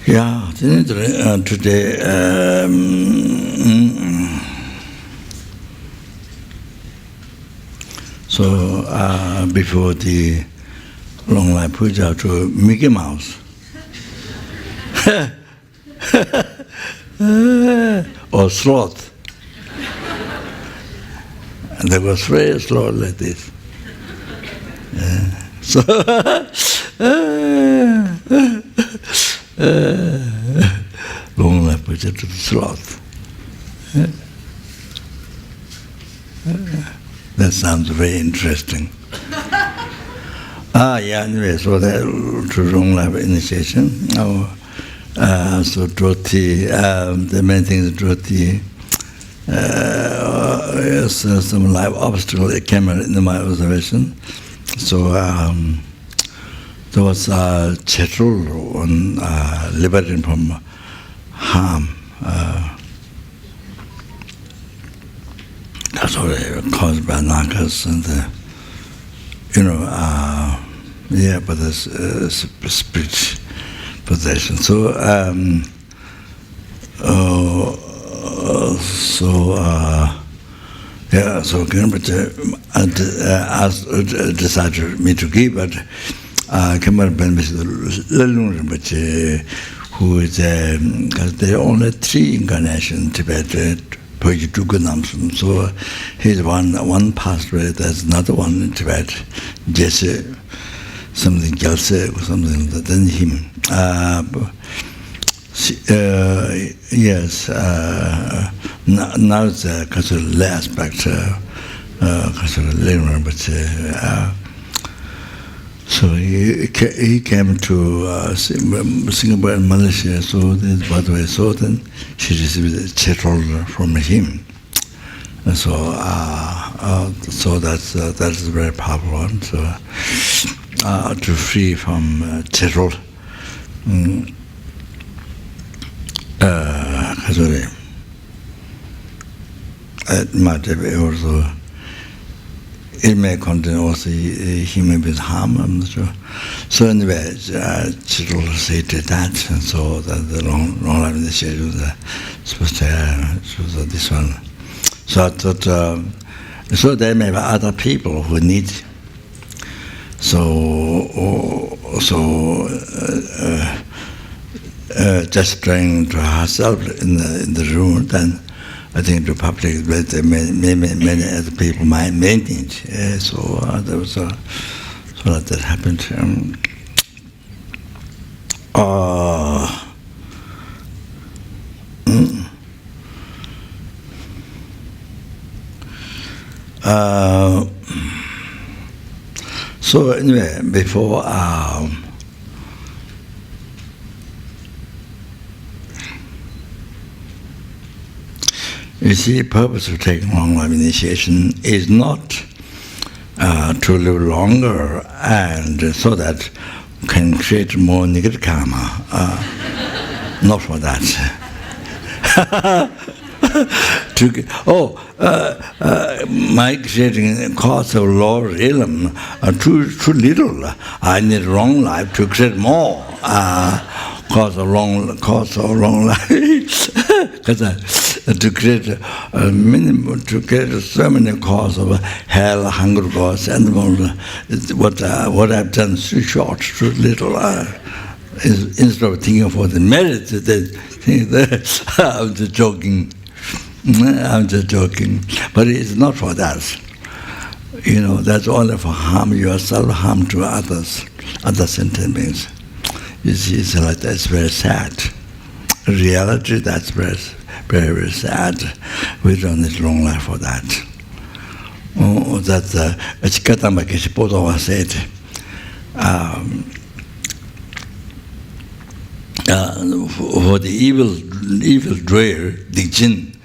Yeah, today, so before the long life puja to Mickey Mouse, or sloth, and there was very sloth like this. So long life puja to the sloth. That sounds very interesting. Anyway, so that to long life initiation. So Droti, the main thing is Droti. Some life obstacle that came in my observation. So there was Chetrul on liberating from harm. That's all caused by nagas and but there's spirit possession. So so Rinpoche decided me to give, but Khmer Lelung Rinpoche, who is because there are only 3 incarnations in Tibet. So he's one passed away, there's another one in Tibet, Jesse, something Gyalse or something like that, then him. Yes, now it's a cultural aspect, cultural learner, but so he came to Singapore and Malaysia, so by the way, so then she received a chetrol from him. And so that's a very powerful one. So to free from chetrol, it might have also. It may contain also human beings harm, I'm not sure. So anyway, Chidul said that, and so that the long life initiation was supposed to choose this one. So I thought, so there may be other people who need. Just trying to herself in the room, then I think the public, many other people might need it. So there was so that happened. So anyway, before you see, the purpose of taking long life initiation is not to live longer and so that can create more negative karma. Not for that. My creating cause of lower realm too little. I need long life to create more. Cause of long life. To create a minimum, to create so many causes of hell, hunger, cause, and what I've done too short, too little. Instead of thinking for the merit, I'm just joking. But it's not for that. That's only for harm yourself, harm to others, other sentient beings. You see, it's like that's very sad. Reality, that's very, very sad. We don't need long life for that. That's Chikatamba Keshipotowa said. For the evil doer, the jinn,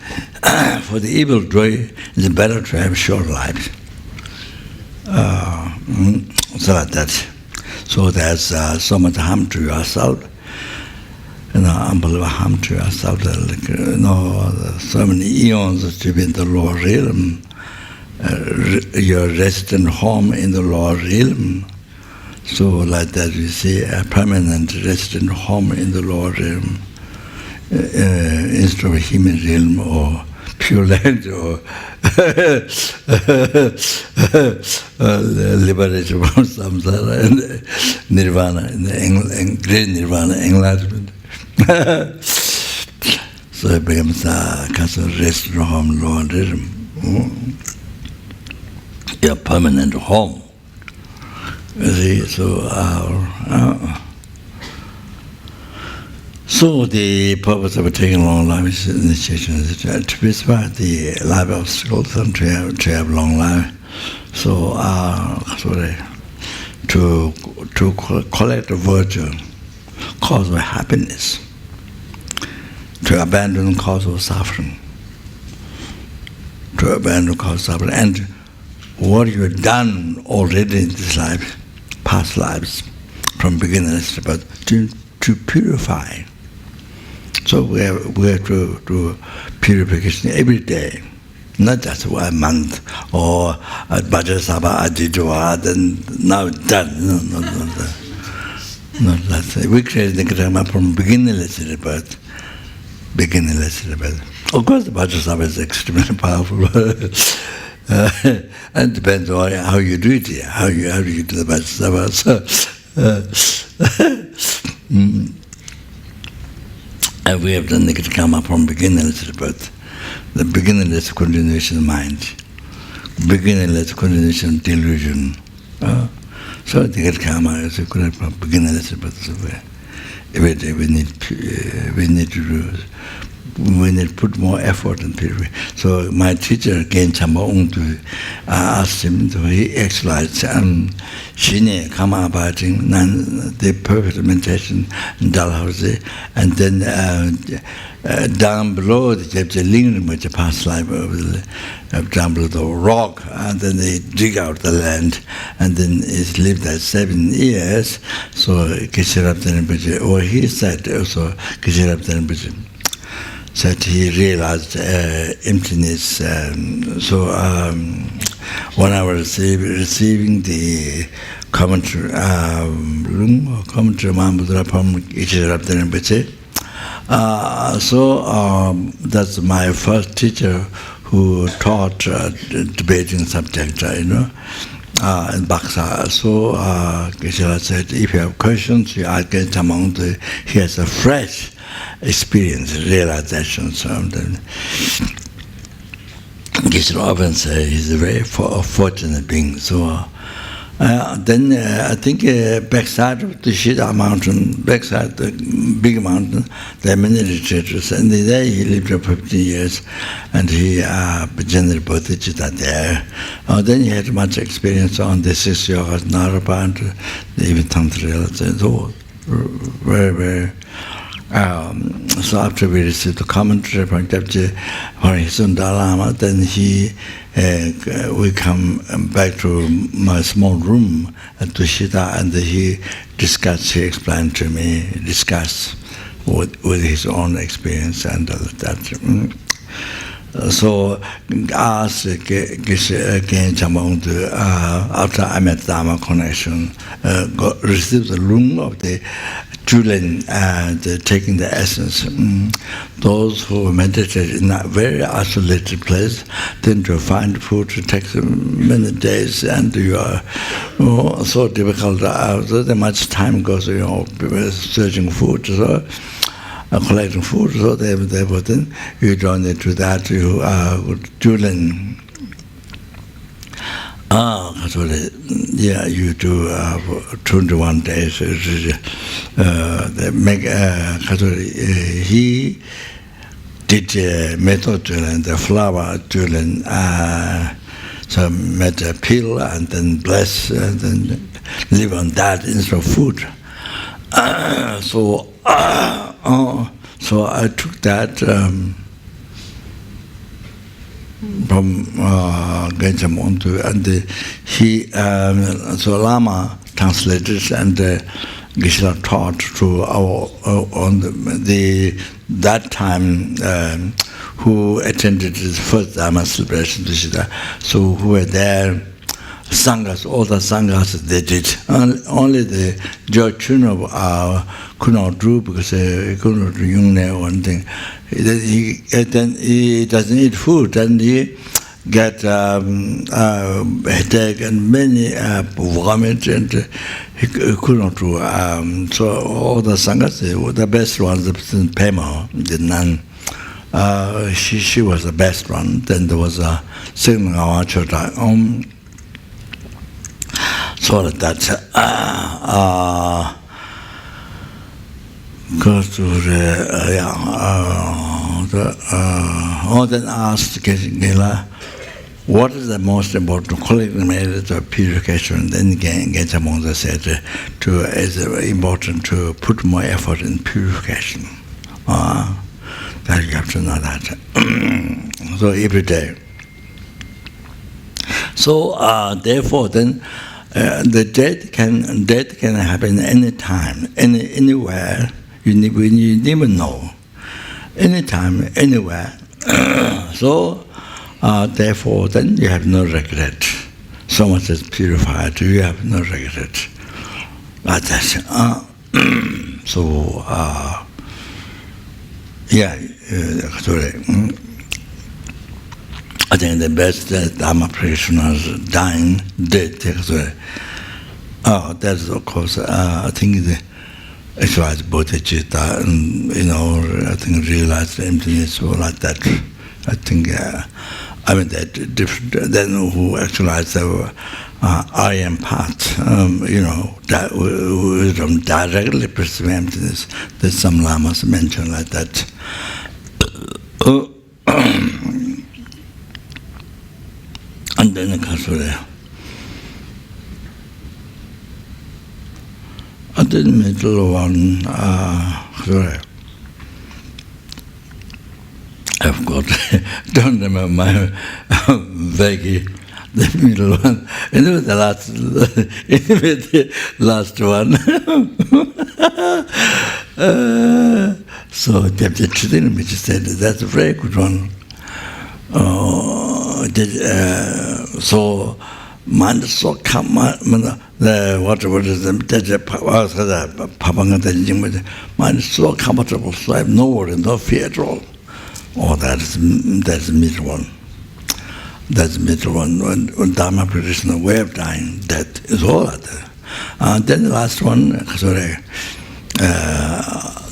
for the evil doer, it's better to have short life. So like that. So there's so much harm to yourself, unbelievable harm to yourself. So many eons to be in the lower realm, your resident home in the lower realm. So like that we see a permanent resident home in the lower realm, instead of human realm or pure land or liberation from samsara and nirvana, great nirvana, enlightenment. So it becomes a kind of resident home, lower realm, your permanent home. You see, so the purpose of taking long life initiation is to pacify the life obstacles and to have long life. So, to collect the virtue, cause of happiness, to abandon cause of suffering, and what you have done already in this life, past lives, from beginningless to purify. So we have to do purification every day, not just 1 month or bodhisattva adidwa, then now it's done. Not that. We create the Dharma from beginningless rebirth. Of course, the bodhisattva is extremely powerful. And it depends on how you do it here, how do you do the bodhisattva. So, and we have done the karma from beginningless rebirth, the beginningless continuation of mind, beginningless continuation of delusion. So the karma is a beginningless rebirth. So every day we need to do. We need to put more effort in purify. So my teacher, Gen Chamba Ungtu, asked him to he actualized Shine Kama Abajing, the perfect meditation in Dalhousie, and then down below the lingering with the past life down below the rock, and then they dig out the land, and then it's lived there 7 years. So Geshe-Rabten Rinpoche, or he said also Geshe-Rabten Rinpoche, that he realized emptiness. So when I was receiving the commentary, Mahamudra from Geshe-Rabten Rinpoche, so that's my first teacher who taught debating subject, in Baksa. So Geshe said, if you have questions, you ask among he has a fresh experience, realization. So Geshe often say he's a very fortunate being. So then I think backside of the Shida mountain, backside the big mountain, there are many retreats, and there he lived for 15 years, and he generated bodhichitta there. Then he had much experience on the 6 yogas, Narapa, and even Tantra, so very, very. So after we received the commentary from Japje Sundalama, then we come back to my small room at Tushita, and he explained to me, discussed with his own experience and that. So I asked Geshe Chambang to, after I met Dharma connection, received the room of the Julian and taking the essence. Those who meditate in a very isolated place, then to find food to take many days, and you are so difficult. So much time goes, searching food. So collecting food, so therefore then you don't need to that, you Julian. Yeah, you do 21 days. They make he did method Julian, the flower Julian, so made a pill and then bless and then live on that instead of food. So I took that from Genjamontu, and he so Lama translated, and Geshe taught to our on that time who attended his first Dharma celebration, so who were there. Sanghas, all the Sanghas they did. Only the George Chunov could not do because he could not do one thing. Then he doesn't eat food, and he get headache and many vomit, and he could not do. So all the Sanghas, the best ones, Pema, the nun, she was the best one. Then there was a Sangha Chota. So that go to then asked Gela, what is the most important quality method of purification? Then Gentamon said it's important to put more effort in purification. That you have to know that. So every day. So therefore, then the death can happen anytime, anywhere. You never know. Anytime, anywhere. So therefore, then you have no regret. So much is purified, you have no regret. That's so. Sorry. I think the best Dharma practitioners dying dead. That's of course. I think the actualized bodhichitta, and I think realized emptiness or like that. I think that different than who actualized the I am path. That wisdom directly perceive emptiness. That some lamas mention like that. And then the at the middle one, sorry, I've got, don't remember my vaguely, the middle one, and it was the last one. So Chapter Chudin, which said, that's a very good one. So mind so come the what is the mind so comfortable, so I have no worry, no fear at all. Oh, that's the middle one. That's the middle one. When Dharma practitioner way of dying, that is all other. Then the last one, sorry,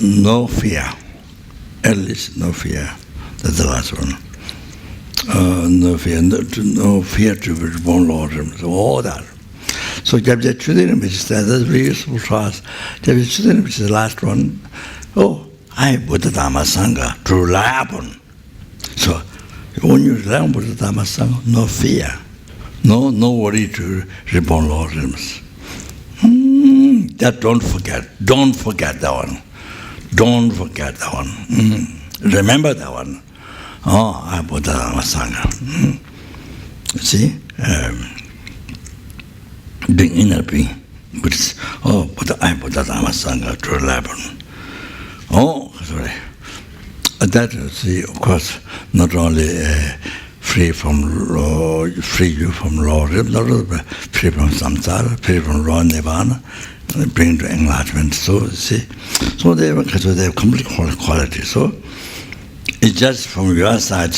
no fear. At least no fear. That's the last one. No fear to be reborn Lord, so all that. So Chapter Chudin, which is that's very useful for us. Chapter Chudin, which is the last one. I Buddha Dharma Sangha to rely upon. So when you rely on Buddha Dharma Sangha, no fear, no worry to reborn Lord. That don't forget that one. Don't forget that one. Remember that one. I Buddha Dharma Sangha. See? Being inner being, which is, I Buddha Dharma Sangha to rely upon. Sorry. That is, of course, not only free you from law, free from samsara, free from raw nirvana, bring to enlightenment. So see, so they have complete quality. So it's just from your side,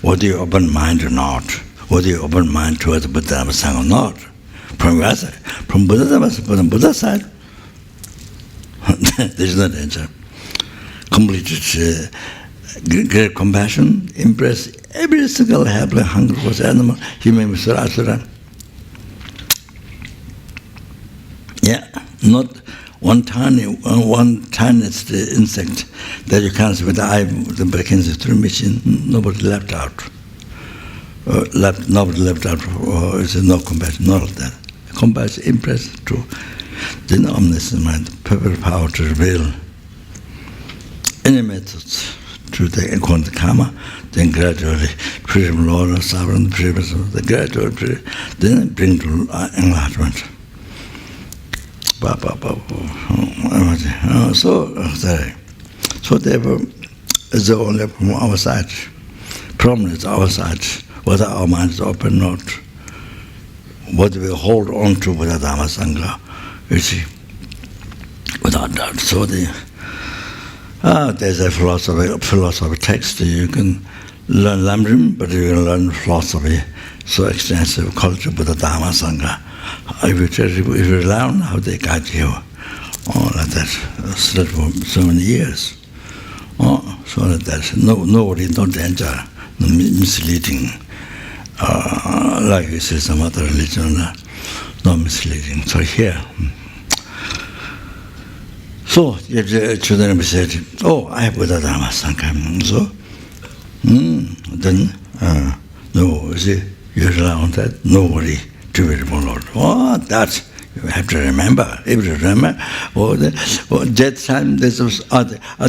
whether you open mind or not, whether you open mind towards Buddha Dharma Sangha or not. From your side, from Buddha's side, there is no danger. Completed great compassion, impress every single helpless, hungry for animal, human, asura. Yeah, not one tiniest insect that you can't see with the eye, the vacancy through machine. Nobody left out. Nobody left out. It's no compassion, not of that. Compassion, impress, true. Then omniscient mind, perfect power to reveal any methods to take account the karma, then gradually freedom, Lord, sovereign, previous, the gradual, then bring to enlightenment. So therefore, it's only from our side. Problem is our side, whether our mind is open or not. what we hold on to Buddha, Dharma, Sangha, you see, without doubt. So there's a philosophy text. You can learn Lamrim, but you can learn philosophy. So extensive culture, Buddha, Dharma, Sangha. If you learn how they guide you, like that, for so many years. So that nobody, no danger, no misleading. Like you say, some other religion, no misleading. So here. So if children said, "Oh, I have Buddha, Dharma, Sangha," so then no, you see, you learn that nobody to be reborn Lord. Oh, that you have to remember. If you remember, that time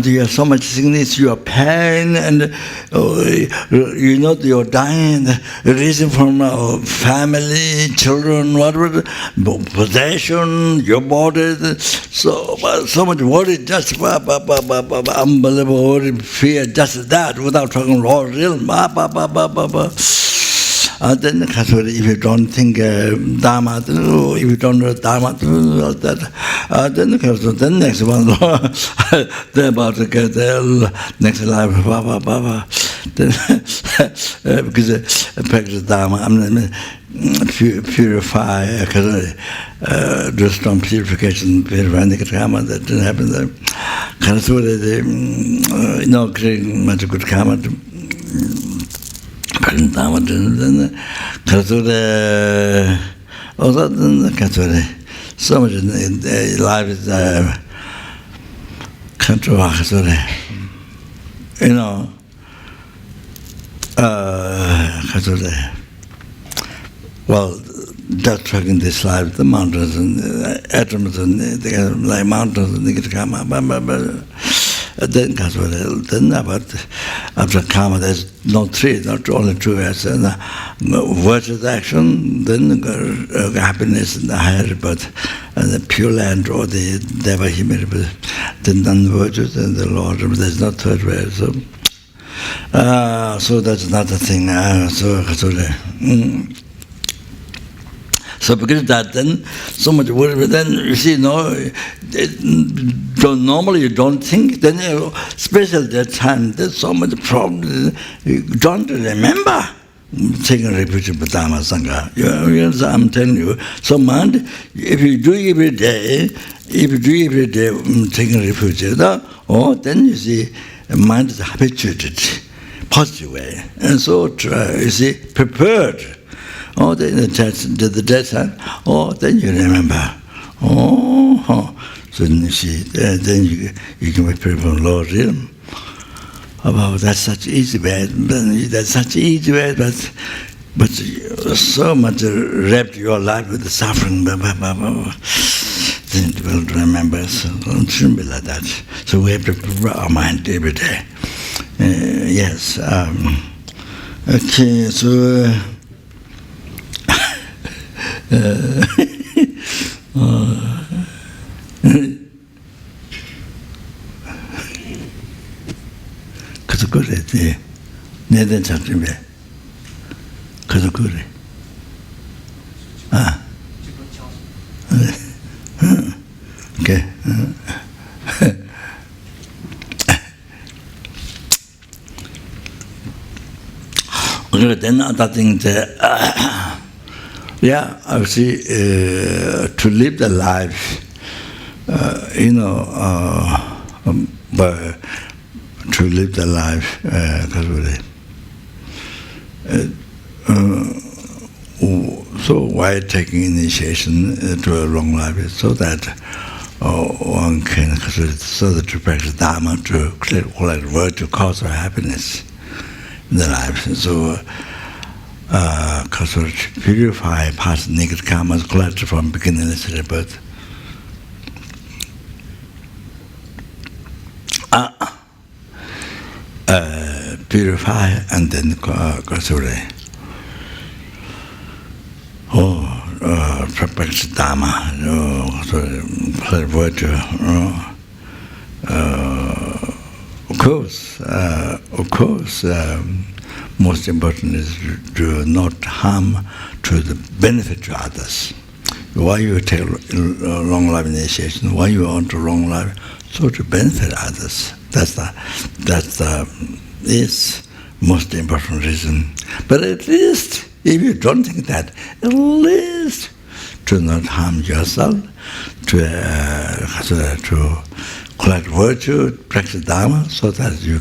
you have so much sickness, you are pain, and you know you're dying. The reason from family, children, whatever, possession, your body, so much worry, just unbelievable worry, fear, just that, without talking Lord, real, then if you don't think Dharma, if you don't know Dharma, then next one, then about to get the next life, then because practice Dharma, purify, do strong purification, purify negative karma, that didn't happen there. Creating much good karma. So much in life is well, just talking this life, the mountains and atoms and like mountains and then after karma, there's no three, not only two. As virtuous action, then happiness in the higher rebirth, and the pure land or the deva humanity, then non-virtuous and the Lord. There's no third way. So that's another thing. So because of that, then so much worry. But then you see, normally you don't think. Then especially that time, there's so much problem. You don't remember taking refuge in Dharma, Sangha. I'm telling you. So mind, if you do every day, taking refuge, then you see, mind is habituated, positive way, and so you see, prepared. Then the death time, then you remember. So you see, then you can be prepared for Lord realm. That's such easy way. That's such easy way, but so much wrapped your life with the suffering. Then you will remember. So it shouldn't be like that. So we have to prepare our mind every day. Yes. Okay. So. 그래, 내된 작품에 그래서 그래. Okay. Then other thing obviously to live the life, to live the life, so why taking initiation to a long life is so that one can, so that to practice Dharma, to collect virtue, cause of happiness in the life. So to purify past negative karmas collected from beginningless rebirth. Purify and then practice Dharma, virtue. Of course, most important is to not harm to the benefit to others. Why you take long life initiation? Why you want to long life? So to benefit others. That's the is most important reason. But at least, if you don't think that, at least to not harm yourself, to collect virtue, practice Dharma, so that you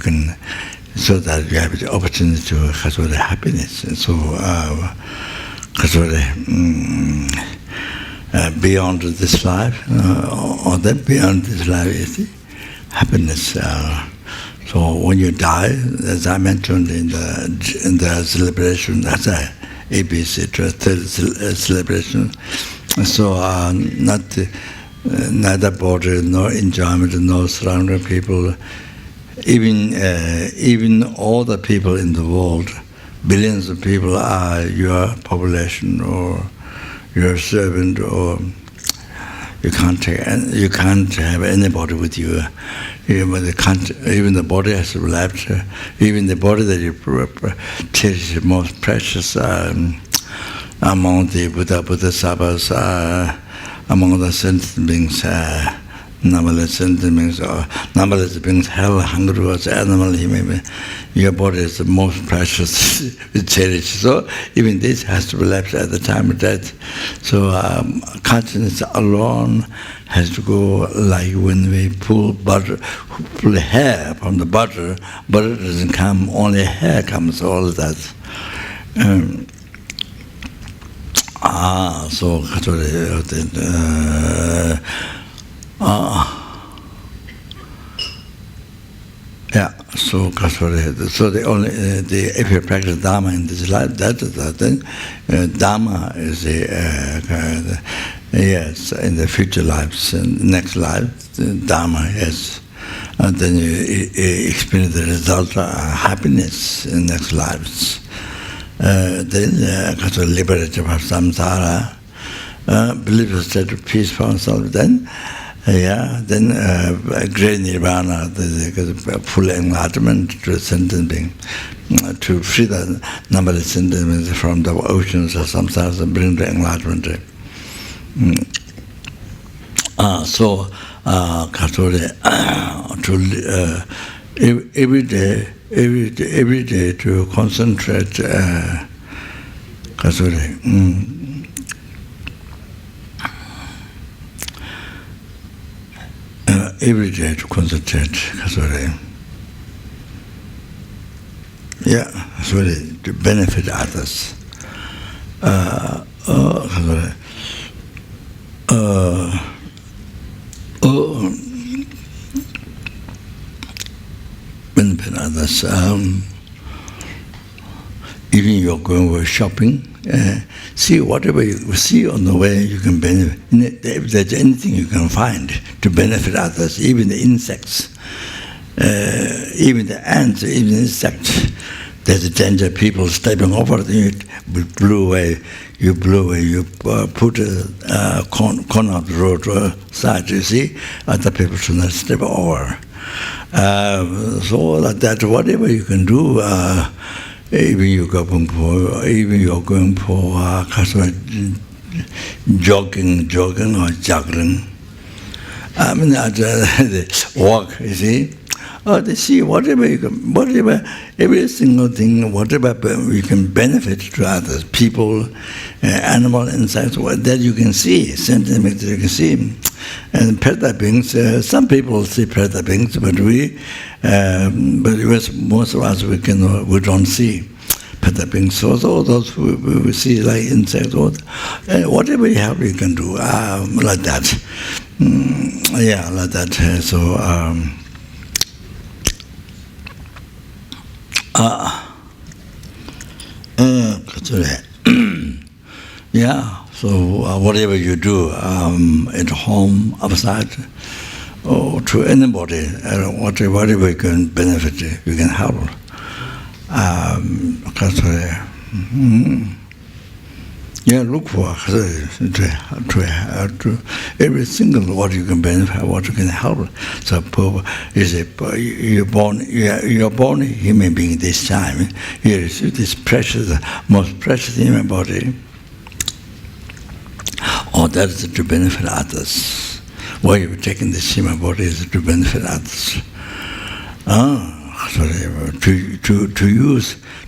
have the opportunity to have happiness. And so, beyond this life, or then beyond this life is happiness. So when you die, as I mentioned in the celebration, that's a ABC third celebration. So neither body, nor enjoyment, nor surrounding people, even all the people in the world, billions of people are your population or your servant, or you can't have anybody with you. Even the body has to be left. Even the body that you cherish most precious among the Bodhisattvas, among the sentient beings, numberless sentient beings, or numberless beings, hell, hungry, was animal, human. Your body is the most precious, cherished. So even this has to be left at the time of death. So consciousness alone has to go like when we pull hair from the butter doesn't come, only hair comes, all of that. So if you practice Dharma in this life, that is the thing. Dharma is yes, in the future lives, next life, Dharma, yes. And then you experience the result of happiness in next lives. Then liberated from samsara, believe the state of peace for oneself, then great nirvana, the full enlightenment to sentient being, to free the numberless sentient beings from the oceans of samsara and bring the enlightenment. Every day to concentrate, every day to concentrate, to benefit others. Benefit others. Even you're going for shopping, see whatever you see on the way, you can benefit. If there's anything you can find to benefit others, even the insects, even the ants, even the insects, there's a danger people stepping over it, blew away. You put a corner of the road side, you see, other people should not step over. So like that, whatever you can do, even you're going for jogging or juggling. I mean, walk, you see. They see whatever every single thing, whatever you can benefit to others, people, animal, insects, that you can see, sentiments you can see. And Preta beings, some people see Preta beings, but most of us we don't see Preta beings. So those we see like insects, whatever you have, you can do like that. Like that. So. So whatever you do at home, outside, or to anybody, whatever you can benefit, you can help. Look for to every single what you can benefit, what you can help. So you're born human being this time. You receive this precious, most precious human body. or that is to benefit others. Why you're taking the Shima body is to benefit others.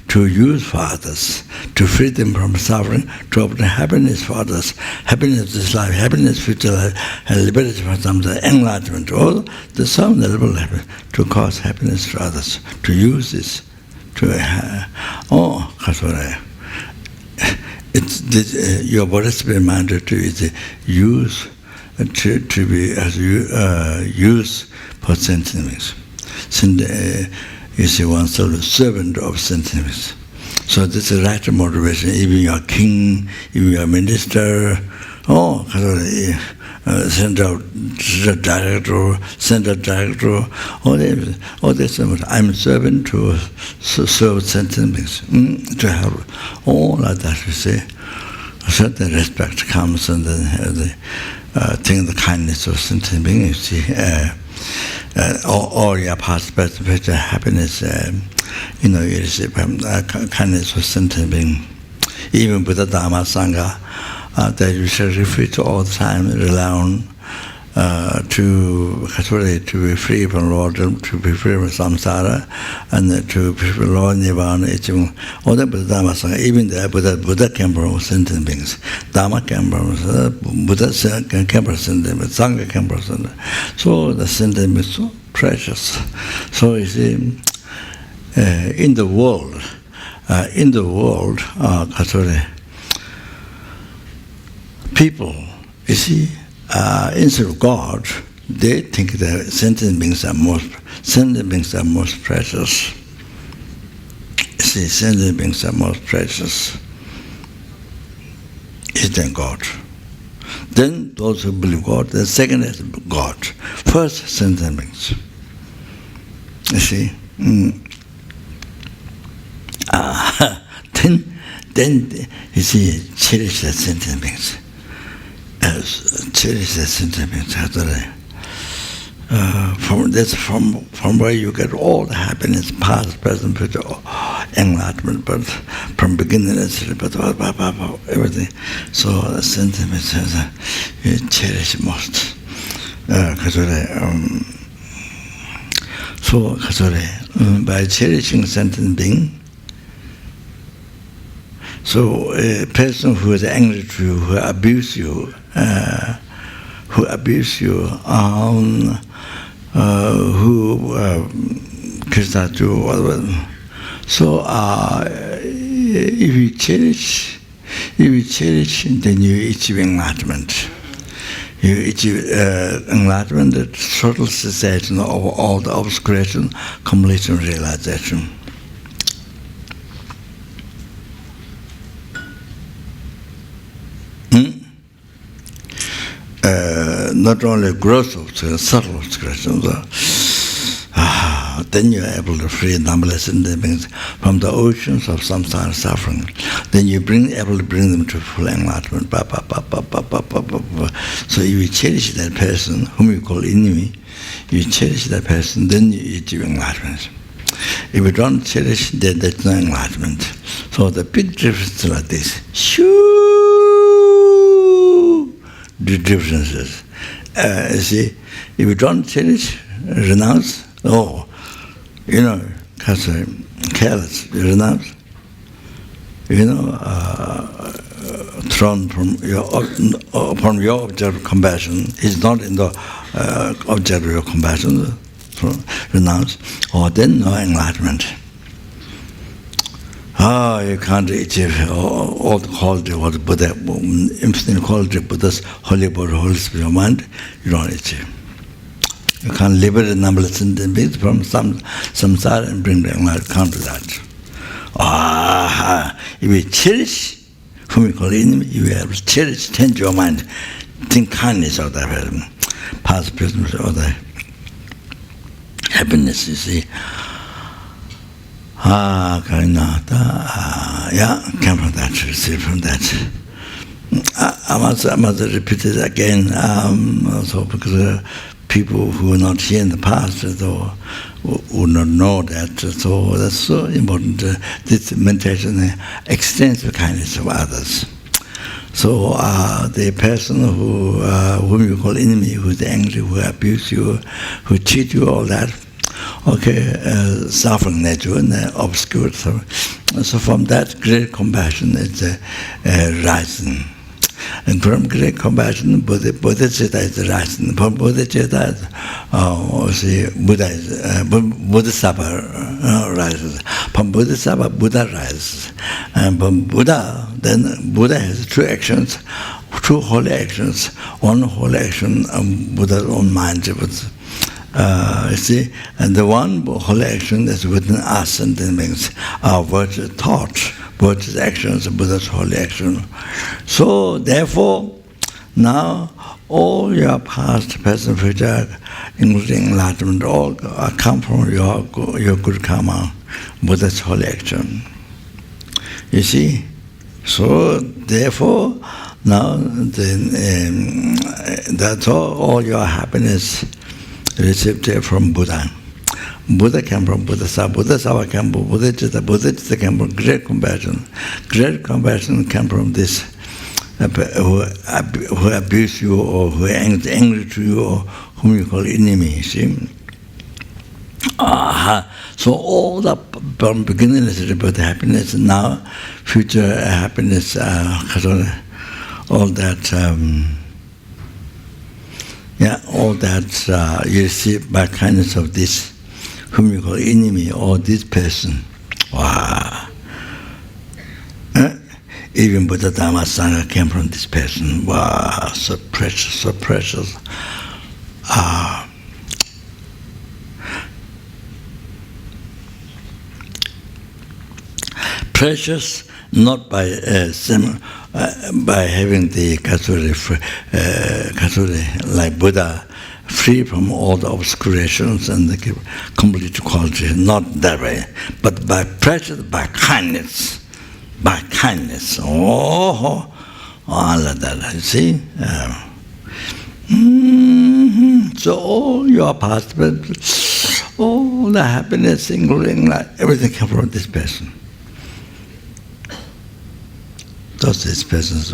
To use for others, to free them from suffering, to obtain happiness for others, happiness of this life, happiness future life, and liberty for some, enlightenment, all the some level level to cause happiness to others, to use this, to it's your bodhisattva reminded to is use to be as use for sentient beings. You see oneself a servant of sentient beings. So this is right motivation. Even your king, even your minister, central director, all this. I'm a servant to serve sentient beings, to have all of that. You see, a certain respect comes, and then the the kindness of sentient beings. You see. All your past, present, future happiness, you receive kindness of sentient being. Even Buddha, Dharma, Sangha, that you shall refuge all the time, rely on to be free from Lord, to be free from samsara, and to be free from Lord Nirvana. All the Buddha, Dharma, Sangha, even the Buddha came from sentient beings. Dharma came from Buddha, came from sentient beings. Sangha came from sentient beings. So the sentient beings so precious. So you see, in the world, people, you see, instead of God, they think that sentient beings are most precious. You see, sentient beings are most precious. Is then God. Then those who believe God, the second is God. First, sentient beings. You see, then you see, cherish the sentient beings. Cherish the sentient beings. From where you get all the happiness, past, present, future, enlightenment, but from beginningless, everything. So the sentient beings you cherish most. By cherishing sentient being, so a person who is angry to you, who abuse you, who criticize you, whatever. So if you cherish, then you achieve enlightenment. You achieve enlightenment, the total cessation of all the obscuration, completion, realization. Not only gross obscuration, subtle obscuration. Then you are able to free numberless sentient beings from the oceans of samsara suffering. Then you able to bring them to full enlightenment. So if you cherish that person, whom you call enemy, you cherish that person, then you achieve enlightenment. If you don't cherish, then there's no enlightenment. So the big difference is like this. The differences. You see, if you don't cherish, renounce, careless, renounce, thrown from your object of compassion, is not in the object of your compassion, renounce, or then no enlightenment. You can't achieve all the quality of the Buddha, infinite quality of Buddha's holy body, holy spirit of mind, you don't achieve. You can't liberate numberless sentient beings from samsara and bring them enlightenment. Can't do that. If you cherish, whom you call enemy, you have to cherish, change your mind, think kindness of that person, past, present, or the happiness, you see. Came from that, receive from that. I must repeat it again, also because people who are not here in the past would not know that. So that's so important. This meditation extends the kindness of others. So the person whom you call enemy, who's angry, who abuse you, who cheat you, all that, okay, suffering nature and obscure. So from that great compassion, it's rising. And from great compassion, bodhichitta is rising. From bodhichitta, Buddha is, bodhisattva rises. From bodhisattva, Buddha rises. And from Buddha, then Buddha has two actions, two holy actions. One holy action, Buddha's own mind. You see, and the one holy action is within us, and that means our virtuous thought, virtuous actions, Buddha's holy action. So, therefore, now all your past, present, future, including enlightenment, all come from your good karma, Buddha's holy action. You see? So, therefore, now then, that's all your happiness received from Buddha. Buddha came from Bodhisattva, Bodhisattva came from bodhichitta, bodhichitta came from great compassion. Great compassion came from this, who abuse you, or who are angry to you, or whom you call enemy, see? So all the from beginningless rebirth happiness, now future happiness, all that, all that you receive by kindness of this, whom you call enemy, or this person. Wow! Even Buddha, Dharma, Sangha came from this person. Wow! So precious, so precious. Precious, not by having the kasuri like Buddha, free from all the obscurations and the complete quality, not that way, but by precious, by kindness, by kindness. Oh, all of that, you see? So all your past, all the happiness, including everything comes from this person. Those is persons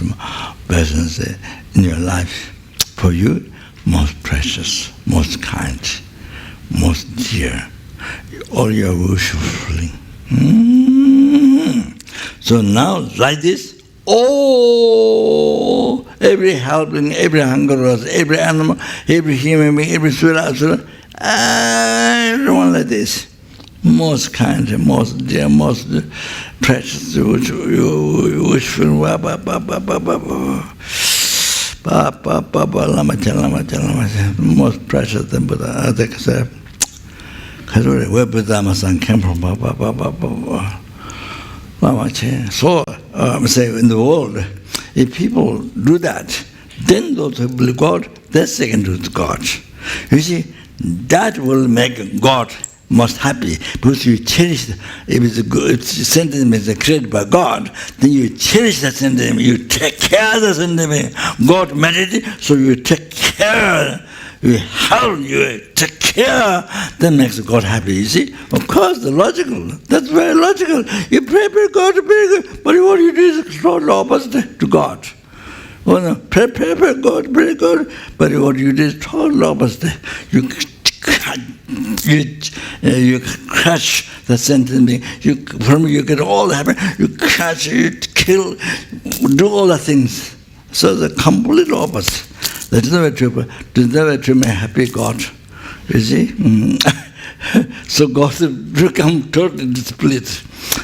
in your life, for you, most precious, most kind, most dear, all your wish fulfilling. So now, like this, every helping, every hunger, every animal, every human being, every sura, everyone like this. Most kind, most dear, most precious, which you wish for. Most precious than Buddha. Where Buddha came from. So, I'm saying in the world, if people do that, then those who believe God, they're second to God. You see, that will make God most happy, because you cherish, if it's a good sentiment is created by God, then you cherish that sentiment, you take care of the sentiment. God made it, so you take care, you help, you take care, that makes God happy, you see? Of course, the logical, that's very logical. You pray God, but what you do is total opposite to God. Oh no, pray God, but what you do is total opposite. You crush the sentiment. From you get all the happiness. You crush, you kill, do all the things. So the complete opposite. There's never to make happy God. You see? So God will become totally split.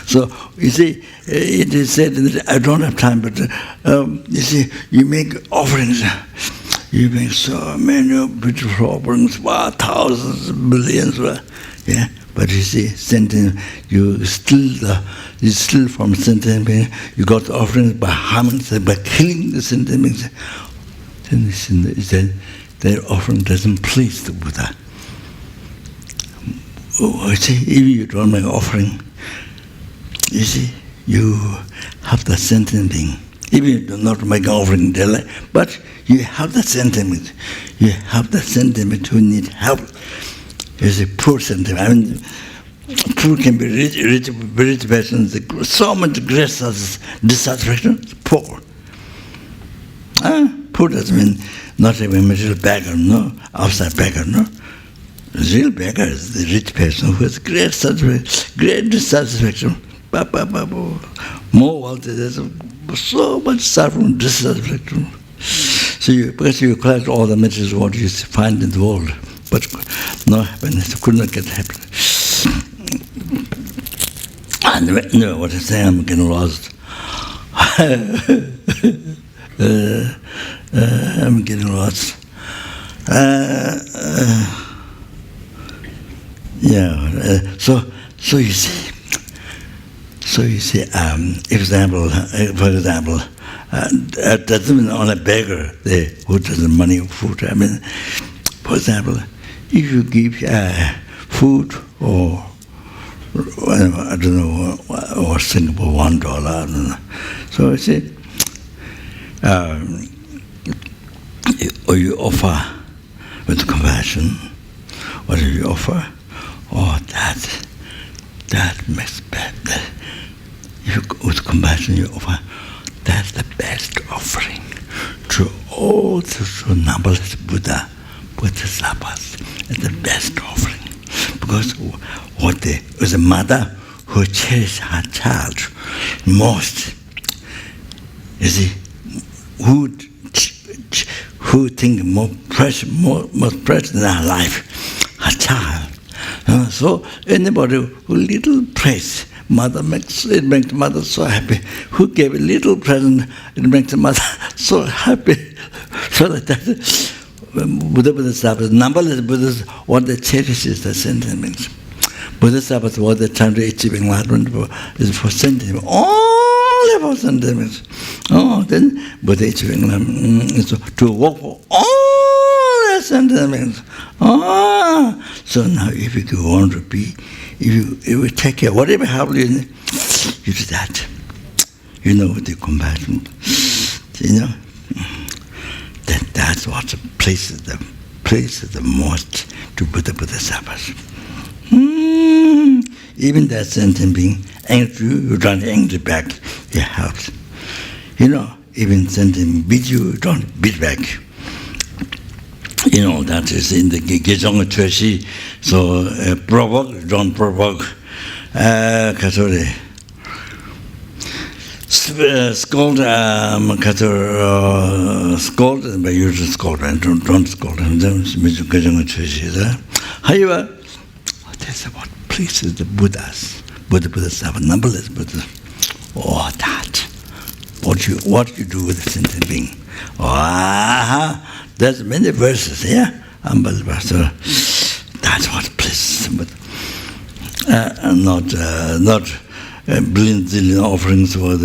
So you see, it is said that I don't have time, but you see, you make offerings. You make so many beautiful offerings, thousands, billions, yeah. But you see, sentient, you steal from sentient being. You got the offerings by harming, by killing the sentient beings. Then their offering doesn't please the Buddha. You see, if you don't make offering, you see, you have the sentient being. Even you do not make an offering daily, but you have the sentiment. You have the sentiment who need help. It's a poor sentiment. I mean, poor can be rich person. So much grace as dissatisfaction, poor. Poor doesn't mean not even material beggar, no, outside beggar, no. The real beggar is the rich person who has great dissatisfaction. More wealth, there's so much suffering, dissatisfaction. So because you collect all the materials what you find in the world, but no happiness, could not get happiness. And no, what I'm saying, I'm getting lost. I'm getting lost. So you see. So you see, for example, doesn't mean only beggar who doesn't money or food. I mean, for example, if you give food or I don't know, or Singapore $1, I don't know. So you see, or you offer with compassion. What do you offer? Oh, that makes better. If you, with compassion you offer, that's the best offering to all the numberless Bodhisattvas. It's the best offering. Because it was a mother who cherished her child most. You see, who think more precious in her life, her child. So anybody who little praise, it makes mother so happy. Who gave a little present, it makes the mother so happy. So that Bodhisattvas, numberless Buddhas, what they cherish is the sentiments. Bodhisattvas, what they're trying to achieve enlightenment is for sentiments. Only for sentiments. Oh, then Buddha achieving enlightenment to work for all the sentiments. So now if you want to be, if you take care, whatever happens, you do that. You know, with the compassion. You know? That's what pleases the most to Bodhisattvas. Even that sentient being angry, you don't angry back, it helps. You know, even sentient beat you don't beat back. You know, that is in the cherish. So provoke, don't provoke. Scold, scold, but you should scold, and don't scold. However, that's what pleases the Buddhas. Bodhisattvas, numberless Buddhas. Oh, that. What you do with the sentient being. There's many verses, yeah? Unbelievable. So that's what pleases them. Not zillion offerings for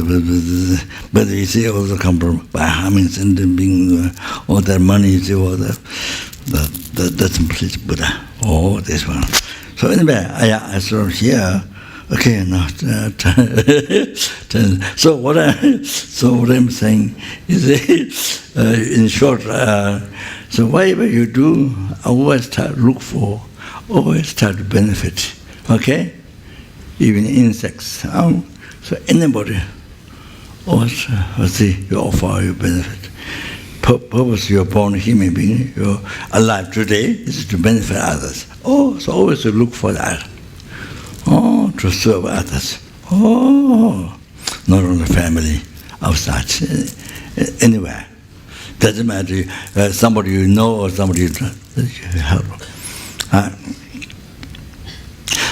but you see also come from by harming sentient being, all their money, you see all that doesn't please Buddha. Oh, this one. So anyway, I saw here. Okay, now so what I'm saying is, in short, so whatever you do, always try to look for, always try to benefit. Okay, even insects. So anybody, also, you offer your benefit. Purpose you're born a human being, you're alive today is to benefit others. Oh, so always to look for that. Oh, to serve others. Oh, not only family, outside, anywhere. Doesn't matter, somebody you know or somebody you help.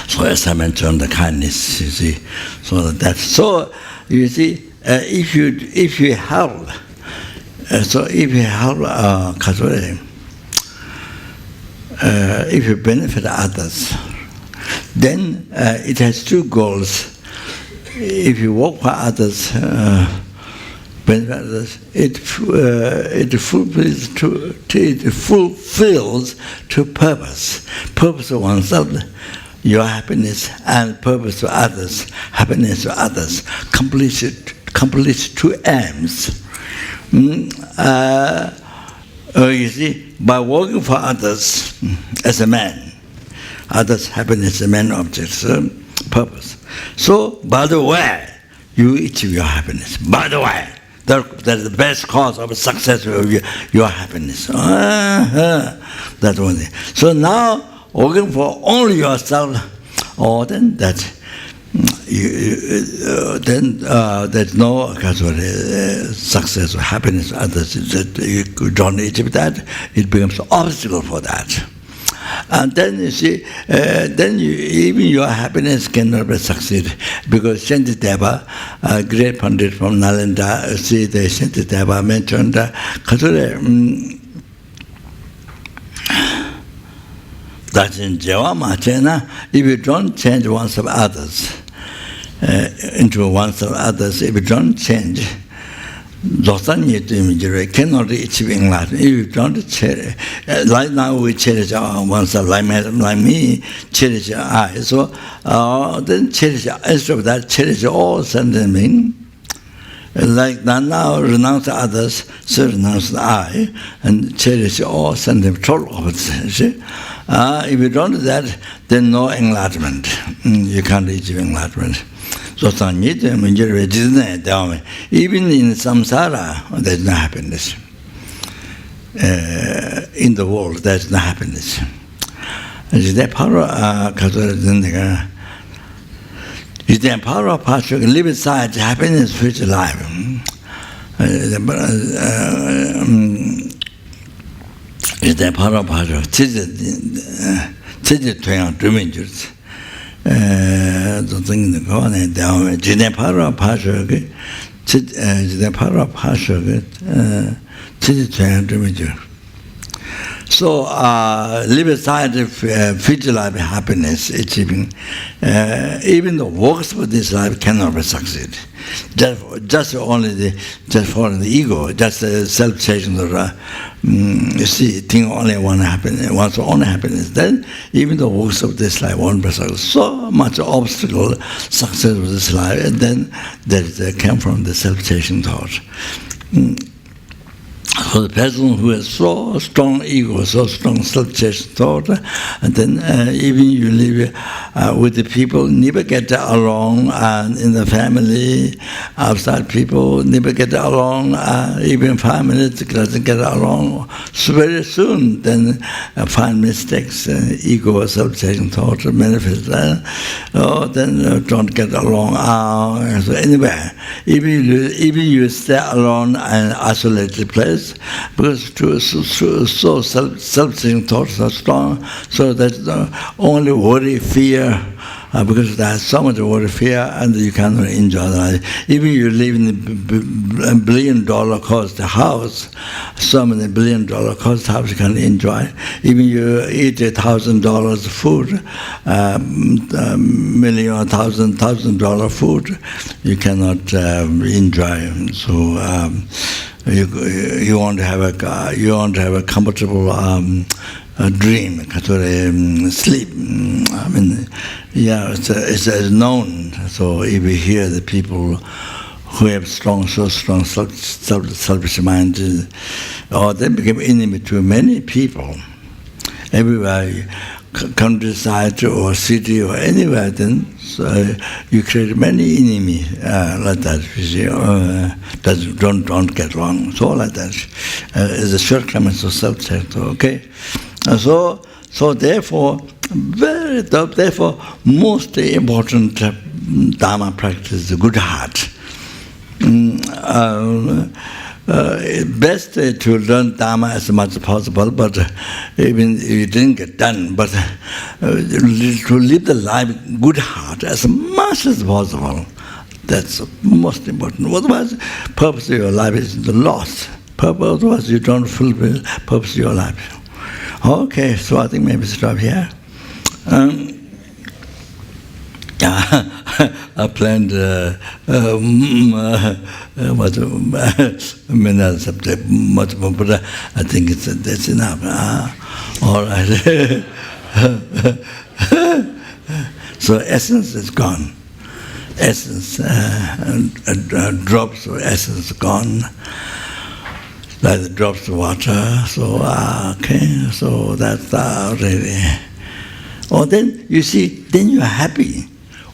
So as I mentioned, the kindness, you see, so you see, if you help, if you benefit others, then it has two goals. If you work for others, benefit others, it fulfills to purpose. Purpose of oneself, your happiness, and purpose to others, happiness to others, completes two aims. You see, by working for others as a man, others' happiness is a main object, purpose. So, by the way, you achieve your happiness. By the way, That's the best cause of success of your happiness. That's one thing. So now, working for only yourself, then that there's no success or happiness. Others you don't achieve that, it becomes an obstacle for that. And then you see, even your happiness cannot be succeed, because Shantideva, a great Pandit from Nalanda, see the Shantideva mentioned that in Java Machena, if you don't change oneself others into oneself others, if you don't change, cannot achieve enlightenment. If you don't cherish, like now we cherish oneself, like me, cherish I. So then cherish, instead of that, cherish all sentient beings. Like now renounce others, so renounce I, and cherish all sentient total opposites. If you don't do that, then no enlightenment. You can't achieve enlightenment. So even in samsara, there's no happiness. In the world, there's no happiness. Is the power of passion live inside happiness, future life? Is the power of passion? So, live aside future life happiness, achieving, even the works for this life cannot succeed. Just only for the ego, just self-cherishing, you see, think only one happiness, one's own happiness. Then even the works of this life won't be successful. So much obstacle, success of this life, and then that came from the self-cherishing thought. So the person who has so strong ego, so strong self-cherishing thought, and then even you live with the people, never get along, and in the family, outside people, never get along, even 5 minutes doesn't get along. So very soon, then find mistakes, ego, self-cherishing thought manifest, then don't get along. So anyway, even you stay alone and isolated place, because so self-cherishing thoughts are strong, so that only worry, fear, because there's so much worry, fear, and you cannot enjoy life. Even you live in a $1 billion cost house, so many $1 billion cost house you can enjoy. Even you eat $1,000 food, million or $1,000 food, you cannot enjoy. So you want to have a comfortable dream, sleep. I mean, it's known. So if you hear the people who have so strong selfish mind, or they become enemy to many people. Everywhere, countryside or city or anywhere, then you create many enemies like that. You see, that don't get along. So like that is a shortcomings of self-cherishing. Okay, so therefore, most important Dharma practice is the good heart. Best to learn Dharma as much as possible, but even if it didn't get done, but to live the life with good heart as much as possible. That's most important. Otherwise, purpose of your life is lost. Otherwise, you don't fulfill purpose of your life. Okay, so I think maybe stop here. I planned many subject much more, but I think that's enough. All right. So essence is gone. Essence, drops of essence gone, like the drops of water. So okay, so that's already. Oh, then you see, then you are happy.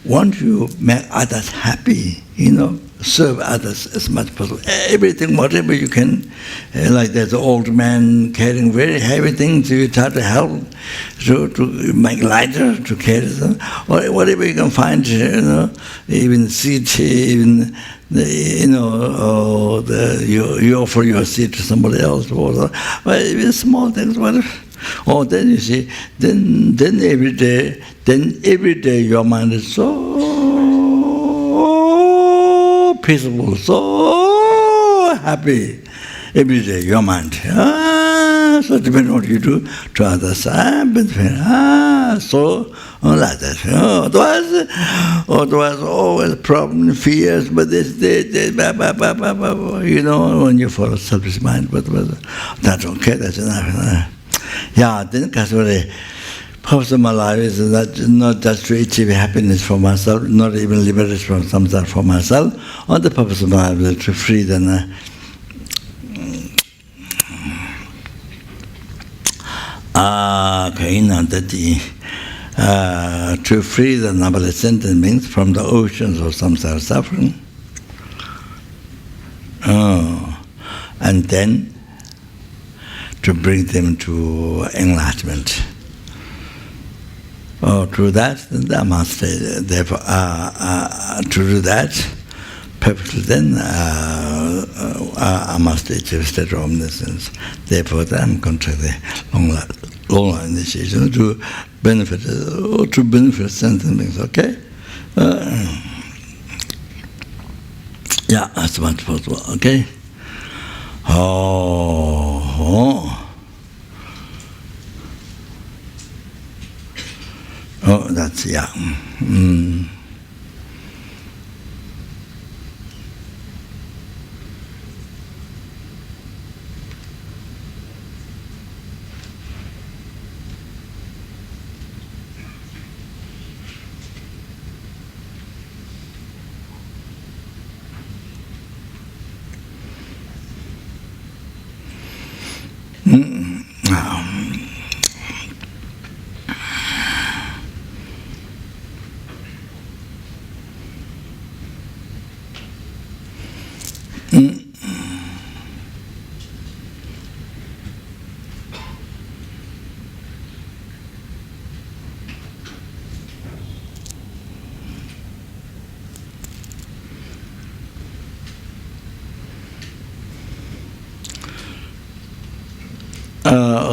Once you make others happy, serve others as much as possible. Everything, whatever you can, like there's an old man carrying very heavy things, you try to help to make lighter, to carry them, or whatever you can find, even seed, even you offer your seed to somebody else, or even small things, whatever. Oh, then you see, then every day your mind is so peaceful, so happy. Every day your mind. So depending on what you do to others. So like that. Otherwise always problem, fears, but this, when you follow selfish mind, but that's okay, that's enough. Yeah, then that's what the purpose of my life is not just to achieve happiness for myself, not even liberation from something for myself. Or the purpose of my life is to free the to free the numberless sentient beings from the oceans of samsara suffering. And then to bring them to enlightenment. Through that, the Dharma state, therefore, to do that perfectly, then I must achieve state of omniscience. Therefore, I am contract the long initiation to benefit sentient beings, okay? Yeah, as much as possible, okay? That's, yeah.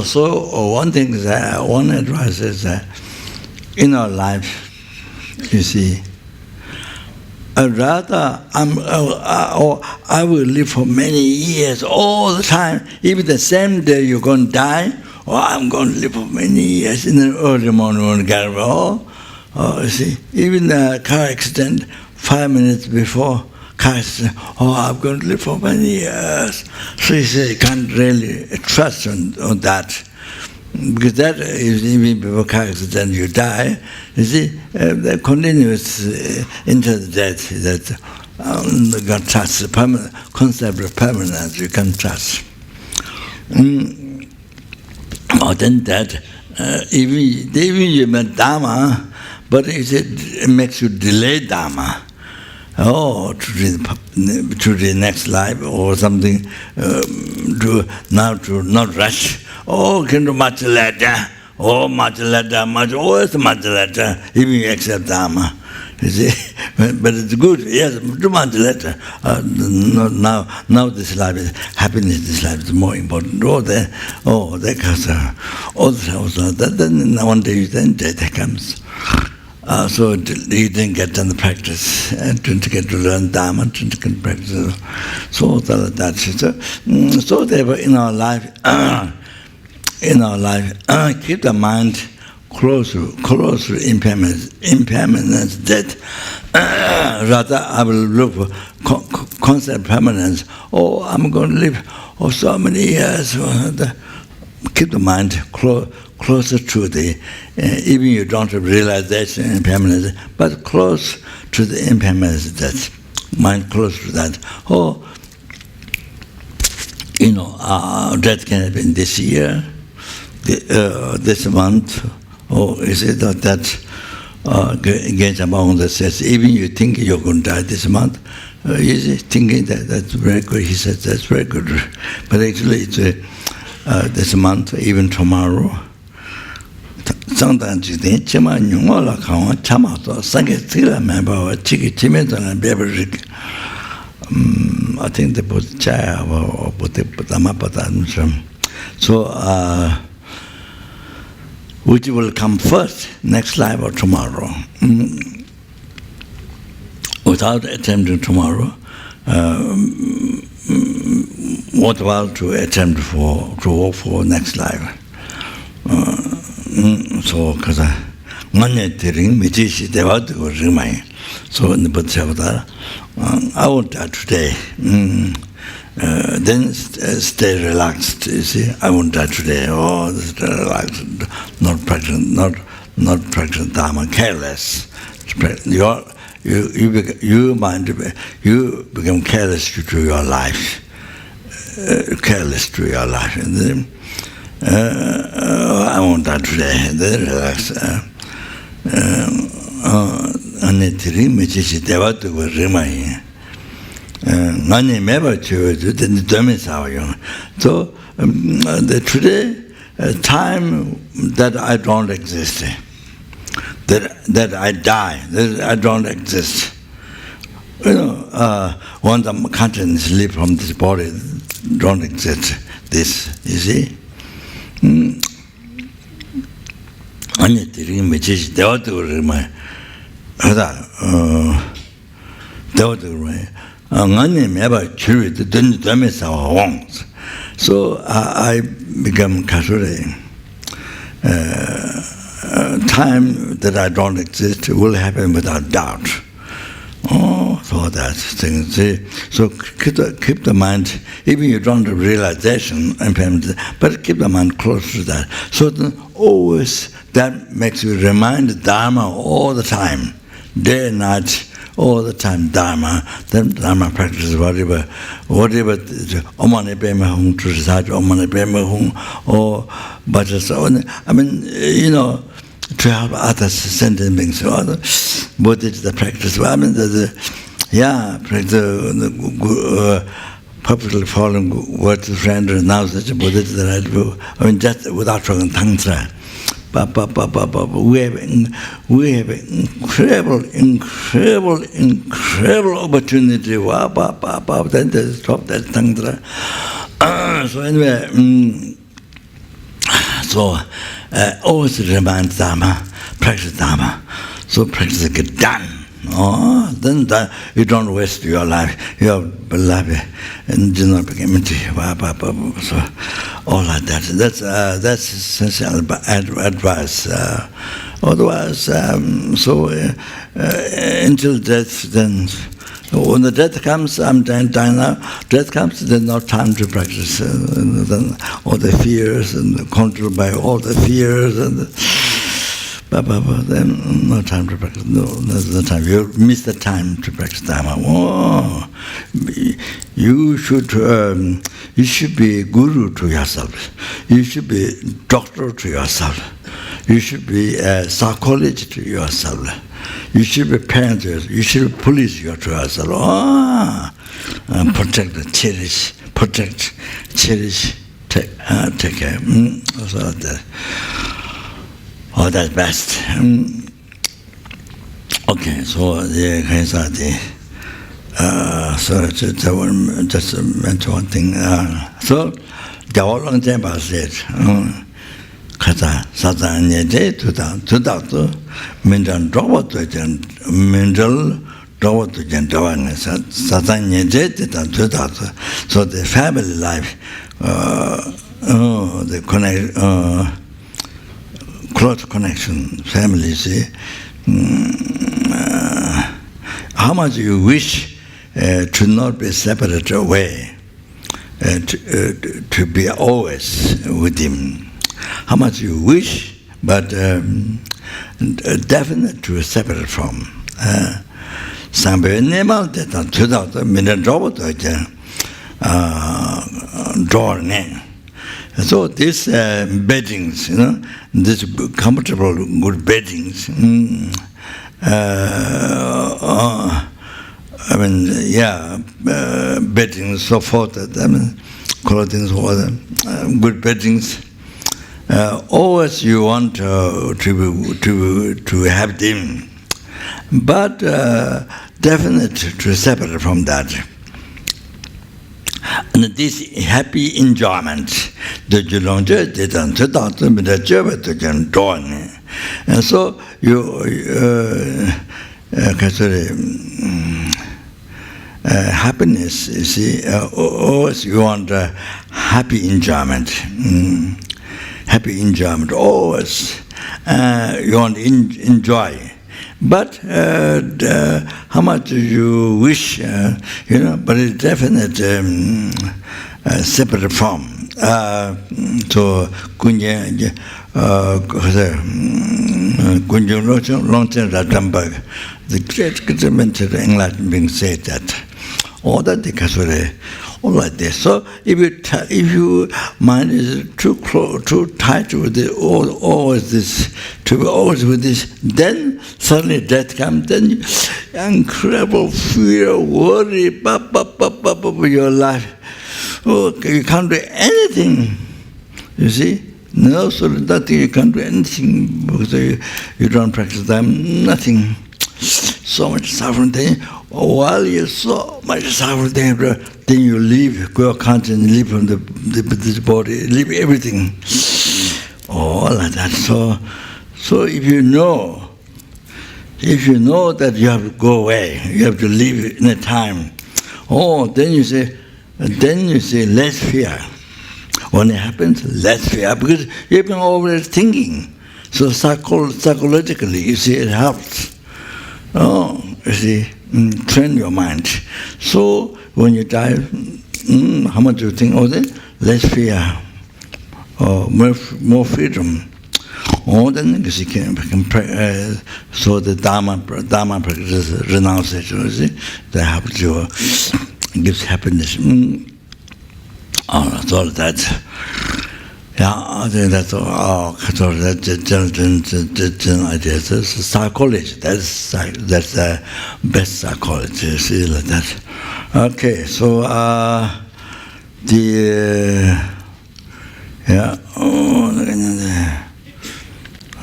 So one thing is one advice is in our life, you see, rather I will live for many years all the time. Even the same day you're going to die, or I'm going to live for many years in the early morning when get up. You see, even a car accident 5 minutes before. I'm going to live for many years. So you say you can't really trust on that. Because that is even before car accident you die. You see, the continuous into the death that you can trust, the concept of permanence you can trust. More than that, even you met Dharma, but it makes you delay Dharma. To the next life or something, to not rush. Can do much later. Much later, always much later. Even you accept Dharma, you see. But it's good. Yes, too much later. Now this life is happiness. This life is more important. Then one day then death comes. So you didn't get done the practice, and didn't get to learn Dharma, didn't get practice. So therefore, in our life, keep the mind close to impermanence, death. Rather, I will look for concept permanence. I'm going to live so many years. Keep the mind closer to the, even you don't have realization impermanence, but close to the impermanence, that mind close to that. Death can happen this year, this month, or is it that against among the says, even you think you're going to die this month, easy thinking that's very good. He said that's very good, but actually it's this month, even tomorrow. Sometimes you think, "Chima nyungola kawa chama to Sangha tila member chiki chimeta beverage." I think the bodhichitta or bodhisattva. So, which will come first, next life or tomorrow? Without attempting tomorrow, worthwhile to attempt to work for next life. So, because I so in the bodhisattva, I won't die today. Then stay relaxed. You see, I won't die today. Oh, stay relaxed, not practice Dharma, careless. You become careless to your life, careless to your life. And then, I won't die today. Then relax. Anetiri mechishi deva to remain. Nani never choose the domicile. So the today time that I don't exist, that I die, that I don't exist. You know, once the consciousness leave from this body, don't exist. This, you see. Anetiri mechishi deva to remain. So I become Kasure. Time that I don't exist will happen without doubt. Oh, so that thing. See, so keep the mind, even you don't have realization, but keep the mind close to that. So then always that makes you remind Dharma all the time, day and night, all the time Dharma. Then Dharma practice whatever, Omane Pema Hung to recite Omane Pema Hung, or but I mean, you know, to help others, sentient beings, or other bodhichitta practice. I mean, perfectly following words of friend renounce such a bodhichitta. I mean, just without talking tantra. We have incredible opportunity. Then they stop that tantra. So anyway, so always remind Dharma, practice Dharma. So practice get done. Oh, then you don't waste your life. You have life and general FPMT. So all like that. That's essential advice. Otherwise, until death, then when the death comes, I'm dying now. Death comes, there's no time to practice. Then all the fears and controlled by all the fears and. Then no time to practice. No, that's the time. You miss the time to practice Dharma. Oh, you should be guru to yourself. You should be doctor to yourself. You should be a psychologist to yourself. You should be parent to yourself. You should be police to yourself. Oh, protect, cherish, take care. So that. Oh, that's best. Okay, so the so just mention one thing. So the Long Temple said, Kata Satanya J 2000 Mindal Robot to Satanya J 2000. So the family life, the close connection, family, see, how much you wish to not be separated away, to be always with him. How much you wish, but definite to separate from. Sangha nemal detan tudao minna drobo toja door ne. So these beddings, you know, this comfortable good beddings, I mean, yeah, bedding, so forth. I mean, clothing, good beddings. Always you want to have them, but definitely to separate from that. And this happy enjoyment, and so happiness, you see, always you want happy enjoyment. Happy enjoyment, always you want to enjoy. But how much you wish, but it's definite separate from. So, the great mental enlightenment being said that all that the all like this. So if you mind is too close, too tight with the always this, to be always with this, then suddenly death comes. Then incredible fear, worry, your life. Oh, you can't do anything. You see, no, so nothing. You can't do anything because you don't practice them. Nothing. So much suffering. Then while you so much suffering, then you leave, go conscious, leave from this body, leave everything. Oh, like that. So if you know that you have to go away, you have to leave in a time. Oh, then you say less fear. When it happens, less fear, because you've been always thinking. So psychologically, you see, it helps. Oh, you see, train your mind. So when you die, how much do you think? Oh, then less fear, or more freedom. Oh, then you can so the Dharma practice, renounce it. You see, that helps you, gives happiness. Oh, that's all that. Yeah, I think that's all. That's general idea. That's psychology. That's the best psychology. See, like that. Okay, so yeah.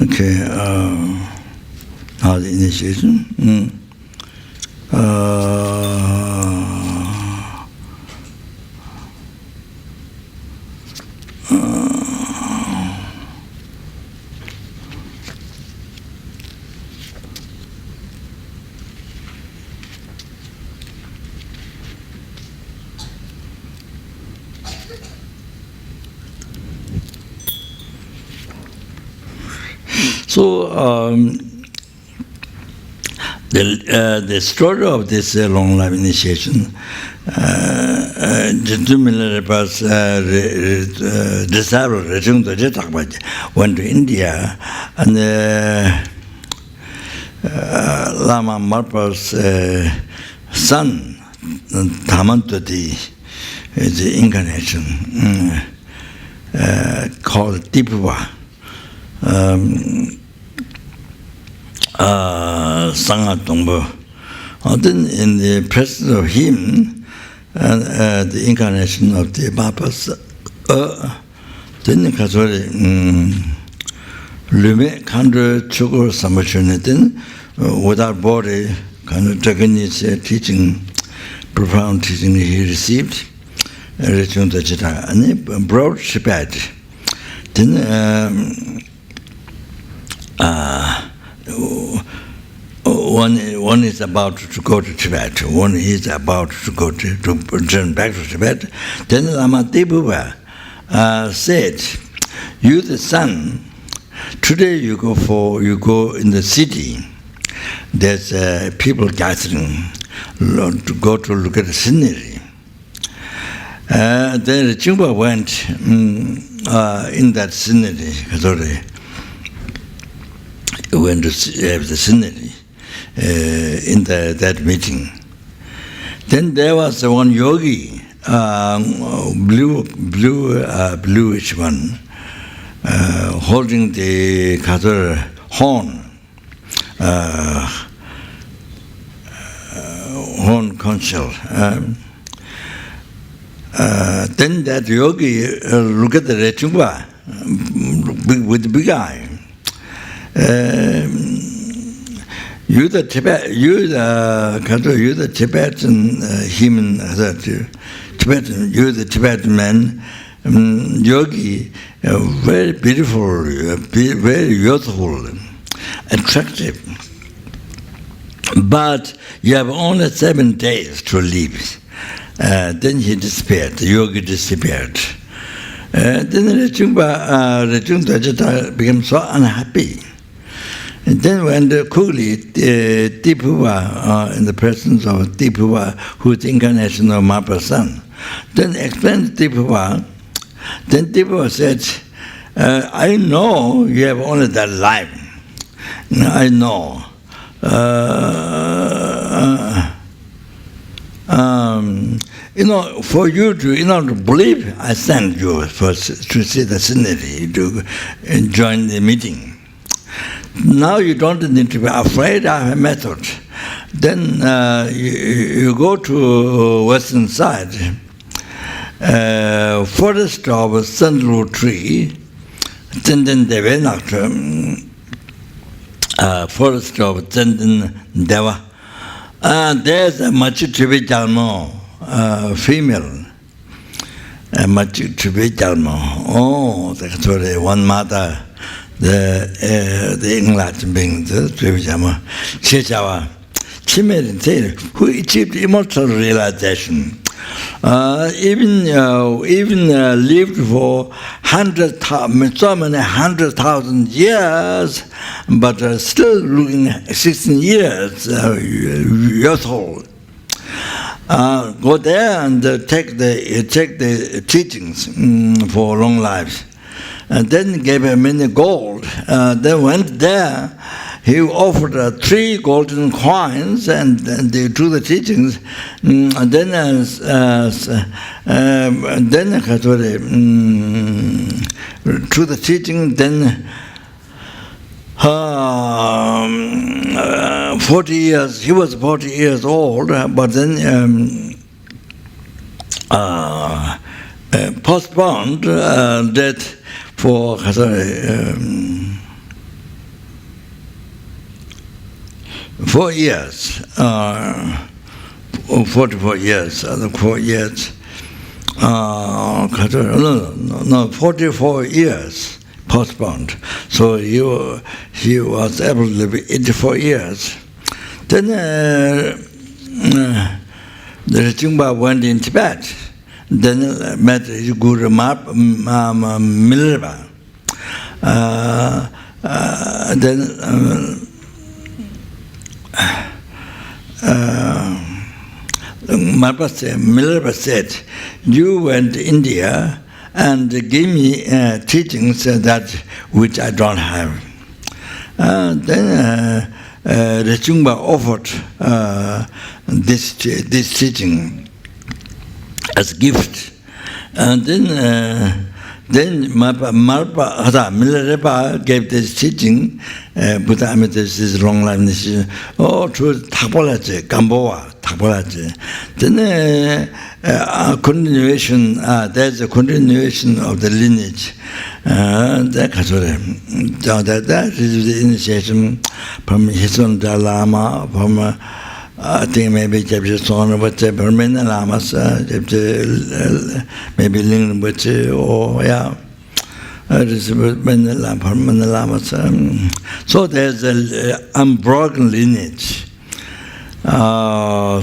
Okay. Now the initiation. So the story of this long life initiation, the 2 million rebirths went to India, and Lama Marpa's son, Tamantoti, is the incarnation called Tipuwa. Sangha Tongbo. Then in the presence of him, the incarnation of the Papas, then Kasori Lume Kandra Chukur Samachunitin, without body, Kandra Jaganese teaching, profound teaching he received, reaching the Chitta, and he brought Shipat. Then one is about to go to Tibet, one is about to go to return back to Tibet. Then Lama Tepuwa said, "You the son, today you go in the city. There's people gathering to go to look at the scenery." Then Rinpoche went in that scenery. Went to have the scenery in that meeting. Then there was one yogi, bluish one, holding the horn essential. Then that yogi look at the Rechungpa with the big eye. You the Tibetan human, you the Tibetan man, yogi, very beautiful, very youthful, attractive. But you have only 7 days to live. Then he disappeared, the yogi disappeared. Then Rechungpa became so unhappy. And then when quickly Tipuva, in the presence of Tipuva, who is the incarnation of Mahaprabhu's son, then explained to Tipuva, then Tipuva said, I know you have only that life. I know. For you to, believe, I sent you first to see the scenery, to join the meeting. Now you don't need to be afraid. I have a method. Then you go to western side, forest of sandalwood tree, Tenden Devenakta, forest of Tenden Deva. There's a Machu Dharma, female. Machu Dharma. Oh, that's one mother. The enlightened being, the Trivijama, Chechawa, Chimerin, who achieved immortal realization. Even lived for so many 100,000 years, but still looking 16 years youthful. Go there and take the teachings for long lives. And then gave him many gold. Then went there, he offered 3 golden coins, and they do the teachings. And then through the teaching, then 40 years, he was 40 years old, but then postponed death for 4 years, 44 years, 4 years, 44 years postponed. So he was able to live 84 years. Then the Rechungpa went in Tibet. Then met his Guru Milerva. Then Milerva said, you went to India and gave me teachings that which I don't have. Then Rechungpa offered this teaching as gift, and then Milerva gave this teaching. Buddha Amitabha is long life. To Thakpolache, Gamboa, Thakpolache. Then continuation. There's a continuation of the lineage. That is the initiation from his own Lama, from. I think maybe chapter son of permanent lamas, maybe Rinpoche, or permanent lamas. So there's an unbroken lineage. Then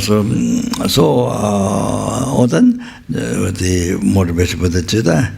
the motivation for the Chitta.